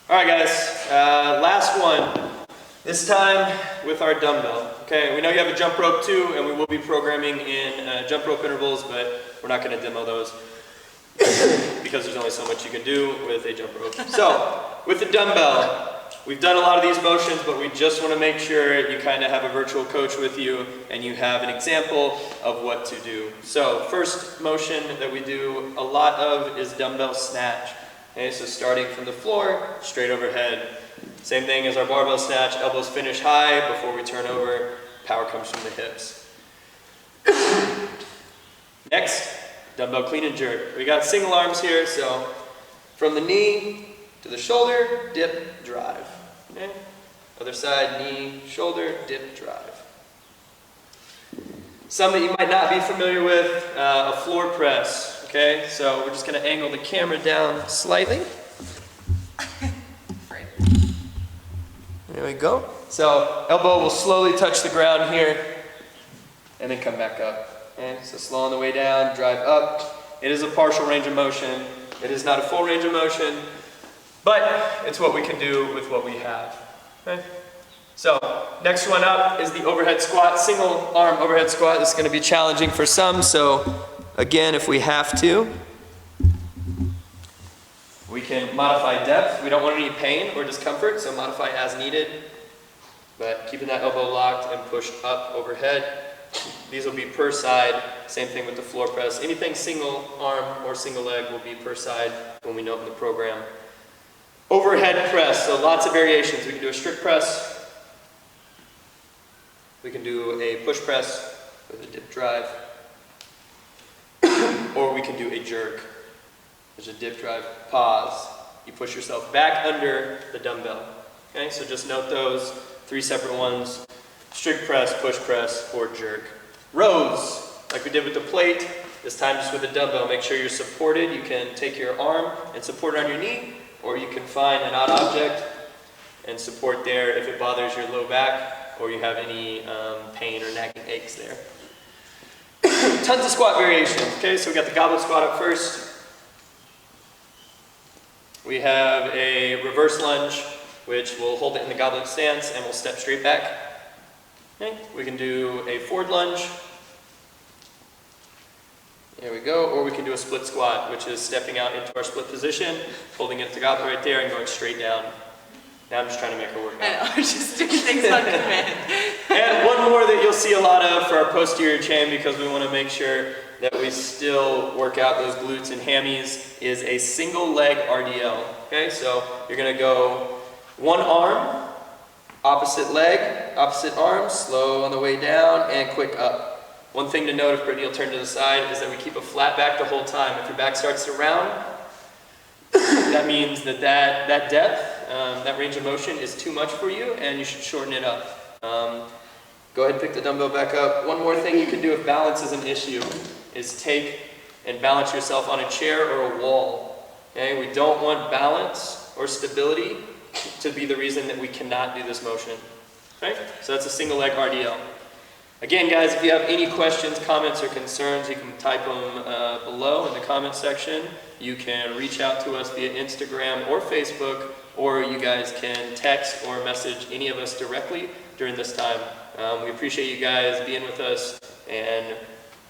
All right, guys, last one. This time with our dumbbell. Okay, we know you have a jump rope too, and we will be programming in jump rope intervals, but we're not going to demo those because there's only so much you can do with a jump rope. So, with the dumbbell, we've done a lot of these motions, but we just want to make sure you kind of have a virtual coach with you and you have an example of what to do. So, first motion that we do a lot of is dumbbell snatch. Okay, so starting from the floor, straight overhead. Same thing as our barbell snatch, elbows finish high before we turn over, power comes from the hips. Next, dumbbell clean and jerk. We got single arms here, so from the knee to the shoulder, dip, drive. Okay? Other side, knee, shoulder, dip, drive. Some that you might not be familiar with, a floor press. Okay, so we're just going to angle the camera down slightly. There we go. So elbow will slowly touch the ground here and then come back up. Okay, so slow on the way down, drive up. It is a partial range of motion. It is not a full range of motion, but it's what we can do with what we have. Okay? So next one up is the overhead squat, single arm overhead squat. This is going to be challenging for some, so again, if we have to, we can modify depth. We don't want any pain or discomfort, so modify as needed. But keeping that elbow locked and pushed up overhead. These will be per side. Same thing with the floor press. Anything single arm or single leg will be per side when we note in the program. Overhead press, so lots of variations. We can do a strict press. We can do a push press with a dip drive. Or we can do a jerk. There's a dip drive, pause. You push yourself back under the dumbbell. Okay, so just note those 3 separate ones. Strict press, push press, or jerk. Rows, like we did with the plate, this time just with a dumbbell. Make sure you're supported. You can take your arm and support it on your knee, or you can find an odd object and support there if it bothers your low back, or you have any pain or nagging aches there. Tons of squat variations. Okay, so we got the goblet squat up first. We have a reverse lunge, which will hold it in the goblet stance and we'll step straight back. Okay, we can do a forward lunge. There we go. Or we can do a split squat, which is stepping out into our split position, holding it at the goblet right there and going straight down. Now I'm just trying to make her work out. I know, I'm just doing things on command. And one more that you'll see a lot of for our posterior chain, because we want to make sure that we still work out those glutes and hammies, is a single leg RDL. Okay, so you're going to go one arm, opposite leg, opposite arm, slow on the way down, and quick up. One thing to note, if Brittany will turn to the side, is that we keep a flat back the whole time. If your back starts to round, that means that depth, that range of motion is too much for you, and you should shorten it up. Go ahead and pick the dumbbell back up. One more thing you can do if balance is an issue is take and balance yourself on a chair or a wall. Okay? We don't want balance or stability to be the reason that we cannot do this motion. Okay? So that's a single leg RDL. Again, guys, if you have any questions, comments, or concerns, you can type them below in the comments section. You can reach out to us via Instagram or Facebook, or you guys can text or message any of us directly during this time. We appreciate you guys being with us, and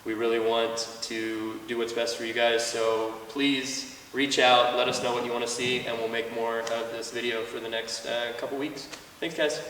we really want to do what's best for you guys. So please reach out, let us know what you want to see, and we'll make more of this video for the next couple weeks. Thanks, guys.